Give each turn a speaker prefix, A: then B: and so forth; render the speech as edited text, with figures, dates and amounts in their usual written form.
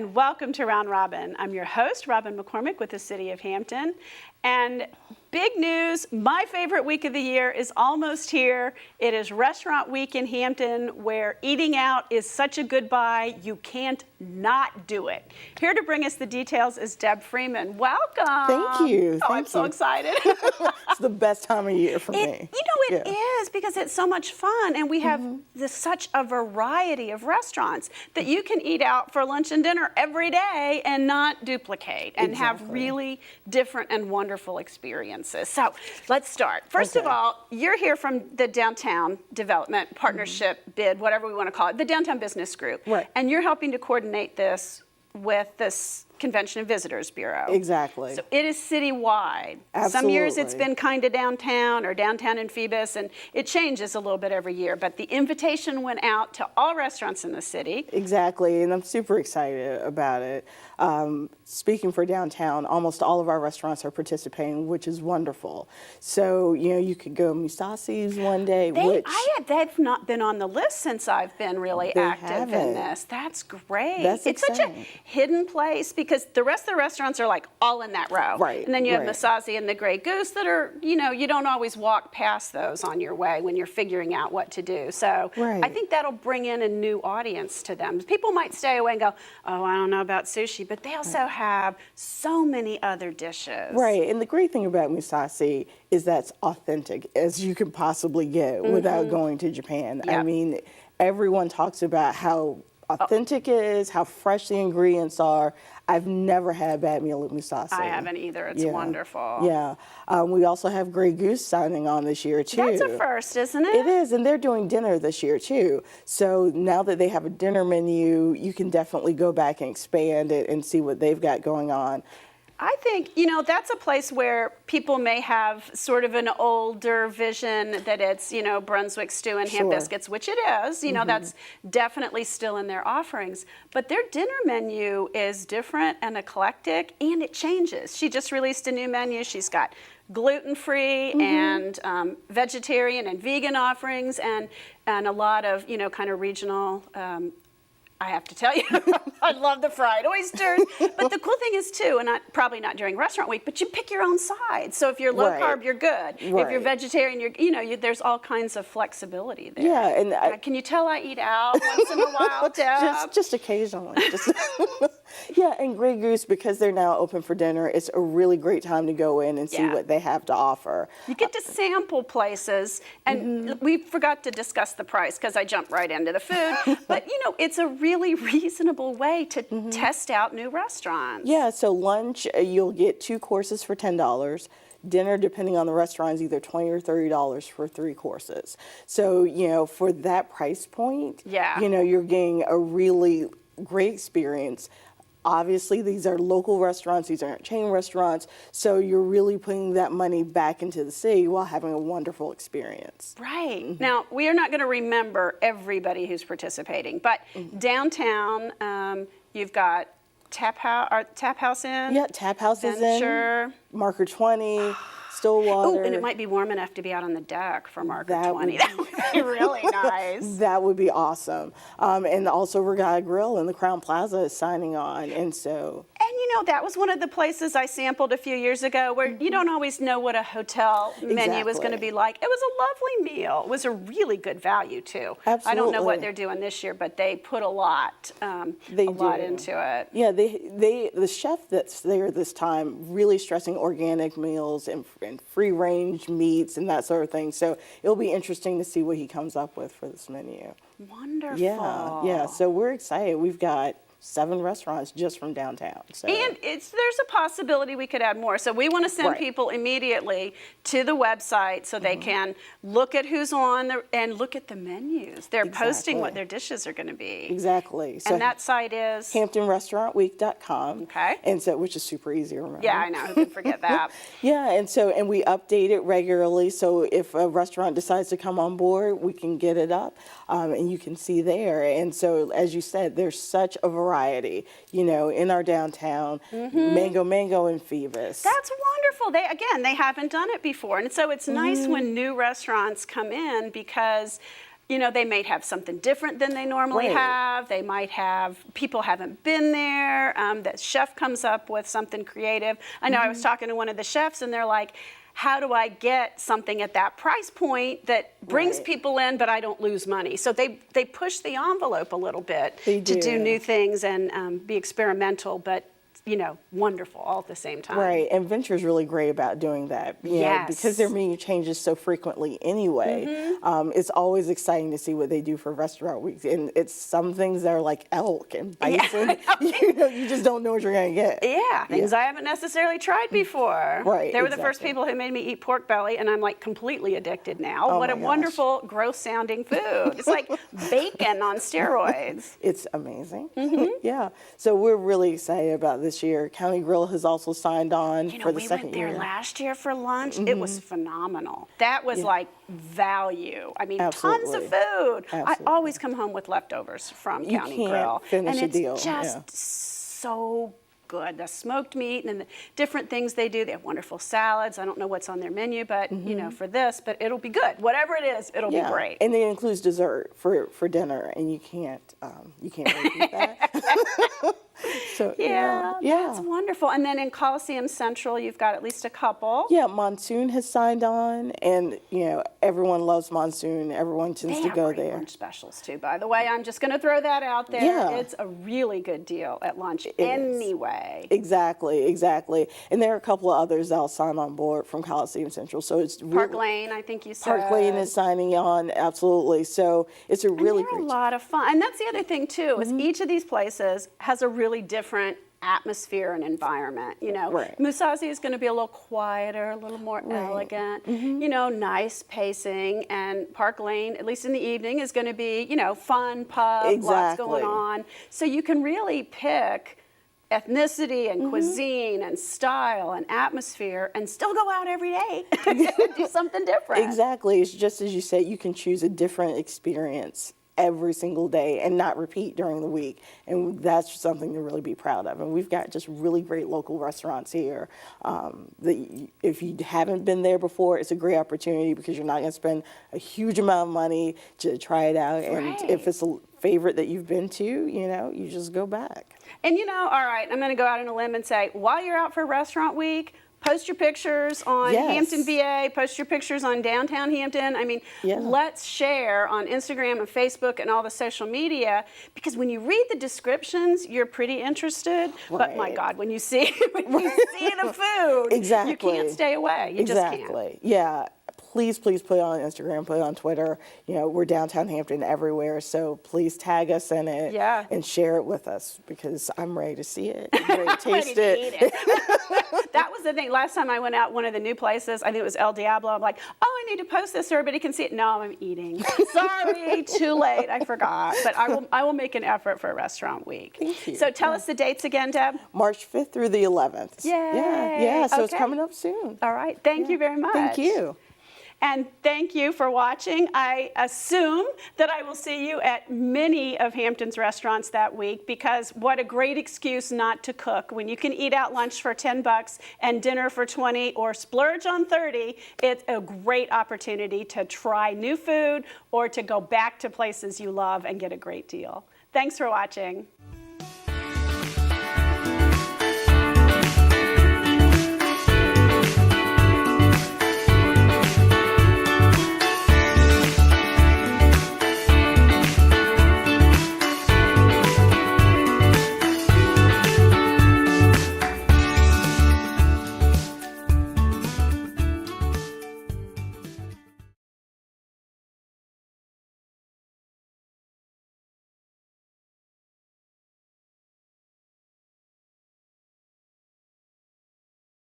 A: and welcome to Round Robin. I'm your host, Robin McCormick with the City of Hampton. And big news, my favorite week of the year is almost here. It is Restaurant Week in Hampton, where eating out is such a good buy, you can't not do it. Here to bring us the details is Debra Freeman. Welcome.
B: Thank you.
A: I'm so excited.
B: It's the best time of year for me.
A: You know, it is because it's so much fun, and we have such a variety of restaurants that you can eat out for lunch and dinner every day and not duplicate and have really different and wonderful experiences. So let's start. First of all, you're here from the Downtown Development Partnership bid, whatever we want to call it, the Downtown Business Group.
B: Right.
A: And you're helping to coordinate this with this Convention and Visitors Bureau.
B: Exactly.
A: So it is citywide.
B: Absolutely.
A: Some years it's been kind of downtown or downtown in Phoebus, and it changes a little bit every year. But the invitation went out to all restaurants in the city.
B: Exactly, and I'm super excited about it. Speaking for downtown, almost all of our restaurants are participating, which is wonderful. So, you know, you could go Musasi's one day.
A: They've not been on the list since I've been really active in this. That's great.
B: That's
A: it's
B: exciting.
A: Such a hidden place because the rest of the restaurants are like all in that row.
B: Right.
A: And then you have Masasi and the Grey Goose that are, you know, you don't always walk past those on your way when you're figuring out what to do. So I think that'll bring in a new audience to them. People might stay away and go, oh, I don't know about sushi, but they also have so many other dishes.
B: Right, and the great thing about Musasi is that's authentic as you can possibly get without going to Japan.
A: Yep.
B: I mean, everyone talks about how authentic it is, how fresh the ingredients are. I've never had a bad meal at Musasi.
A: I haven't either. It's wonderful.
B: Yeah. We also have Grey Goose signing on this year, too.
A: That's a first, isn't it?
B: It is, and they're doing dinner this year, too. So now that they have a dinner menu, you can definitely go back and expand it and see what they've got going on.
A: I think, you know, that's a place where people may have sort of an older vision that it's, you know, Brunswick stew and ham biscuits, which it is. You know, that's definitely still in their offerings. But their dinner menu is different and eclectic, and it changes. She just released a new menu. She's got gluten-free and vegetarian and vegan offerings and a lot of, you know, kind of regional I have to tell you, I love the fried oysters. But the cool thing is, too, and probably not during restaurant week, but you pick your own side. So if you're low carb, you're good. If you're vegetarian, there's all kinds of flexibility there.
B: Yeah, and
A: can you tell I eat out once in a while, Deb?
B: just occasionally. Yeah, and Grey Goose, because they're now open for dinner, it's a really great time to go in and see what they have to offer.
A: You get to sample places, and we forgot to discuss the price because I jumped right into the food. But, you know, it's a really reasonable way to test out new restaurants.
B: Yeah, so lunch, you'll get 2 courses for $10. Dinner, depending on the restaurant, is either $20 or $30 for 3 courses. So, you know, for that price point, you know, you're getting a really great experience. Obviously, these are local restaurants, these aren't chain restaurants, so you're really putting that money back into the city while having a wonderful experience.
A: Right. Now, we are not going to remember everybody who's participating, but downtown, you've got Tap House in.
B: Yeah, Tap House is in. Marker 20. Stillwater.
A: Oh, and it might be warm enough to be out on the deck for Marker 20. That would be really nice.
B: That would be awesome. And also Regatta Grill in the Crown Plaza is signing on, and so.
A: And you know, that was one of the places I sampled a few years ago where you don't always know what a hotel menu is going to be like. It was a lovely meal. It was a really good value too.
B: Absolutely.
A: I don't know what they're doing this year, but they put a lot into it.
B: Yeah, the chef that's there this time really stressing organic meals and free range meats and that sort of thing. So it'll be interesting to see what he comes up with for this menu.
A: Wonderful.
B: Yeah. So we're excited. We've got 7 restaurants just from downtown. So.
A: And there's a possibility we could add more. So we want to send people immediately to the website so they can look at who's on and look at the menus. They're posting what their dishes are going to be.
B: Exactly. So
A: and that site is?
B: HamptonRestaurantWeek.com.
A: Okay.
B: And so, which is super easy to remember.
A: Yeah, I know. Who can forget that?
B: Yeah, and we update it regularly. So if a restaurant decides to come on board, we can get it up and you can see there. And so, as you said, there's such a variety, you know, in our downtown, Mango in Phoebus.
A: That's wonderful. They haven't done it before. And so it's nice when new restaurants come in because you know, they might have something different than they normally have. They might have, people haven't been there. The chef comes up with something creative. I know I was talking to one of the chefs and they're like, how do I get something at that price point that brings people in, but I don't lose money? So they push the envelope a little bit to do new things and be experimental, but you know, wonderful all at the same time.
B: Right, and Venture's really great about doing that. You know, because their menu changes so frequently anyway. It's always exciting to see what they do for Restaurant Week, and it's some things that are like elk and bison. You know, you just don't know what you're gonna get.
A: Things I haven't necessarily tried before.
B: Right,
A: They were the first people who made me eat pork belly, and I'm like completely addicted now. What a wonderful, gross-sounding food! It's like bacon on steroids.
B: It's amazing. Yeah, so we're really excited about this year. County Grill has also signed on for the second year.
A: We went there last year for lunch. It was phenomenal. That was like value. I mean, tons of food. I always come home with leftovers from County Grill.
B: Finish
A: and
B: a deal.
A: It's just so good. The smoked meat and the different things they do. They have wonderful salads. I don't know what's on their menu, but you know, for this, but it'll be good. Whatever it is, it'll be great.
B: And it includes dessert for dinner, and you can't repeat that. So,
A: that's wonderful. And then in Coliseum Central, you've got at least a couple.
B: Yeah, Monsoon has signed on, and you know everyone loves Monsoon. Everyone tends to go there.
A: They have lunch specials too, by the way. I'm just going to throw that out there.
B: Yeah.
A: It's a really good deal at lunch anyway.
B: Exactly. And there are a couple of others that'll sign on board from Coliseum Central. So it's
A: Park Lane, I think you said.
B: Park Lane is signing on, absolutely. So it's a really
A: great. A lot of fun, and that's the other thing too. Is each of these places has a really different atmosphere and environment. You know, Musashi is going to be a little quieter, a little more elegant, you know, nice pacing, and Park Lane, at least in the evening, is going to be, you know, fun, pub, lots going on. So you can really pick ethnicity and cuisine and style and atmosphere and still go out every day and do something different.
B: Exactly. It's just as you say, you can choose a different experience every single day and not repeat during the week, and that's something to really be proud of. And we've got just really great local restaurants here. If you haven't been there before, it's a great opportunity because you're not going to spend a huge amount of money to try it out. And if it's a favorite that you've been to, you know, you just go back.
A: And you know, all right, I'm going to go out on a limb and say, while you're out for Restaurant Week, post your pictures on Hampton, VA. Post your pictures on downtown Hampton. I mean, let's share on Instagram and Facebook and all the social media, because when you read the descriptions, you're pretty interested. But my God, when you see the food, you can't stay away. You just can't.
B: Yeah. Please put it on Instagram, put it on Twitter. You know, we're downtown Hampton everywhere, so please tag us in it and share it with us, because I'm ready to see it. I'm ready to taste it.
A: That was the thing. Last time I went out one of the new places, I think it was El Diablo, I'm like, oh, I need to post this so everybody can see it. No, I'm eating. Sorry, too late. I forgot. But I will make an effort for Restaurant Week.
B: Thank you.
A: So tell us the dates again, Deb.
B: March 5th through the 11th.
A: Yay.
B: Yeah, so it's coming up soon.
A: All right. Thank you very much.
B: Thank you.
A: And thank you for watching. I assume that I will see you at many of Hampton's restaurants that week, because what a great excuse not to cook. When you can eat out lunch for $10 and dinner for $20 or splurge on $30, it's a great opportunity to try new food or to go back to places you love and get a great deal. Thanks for watching.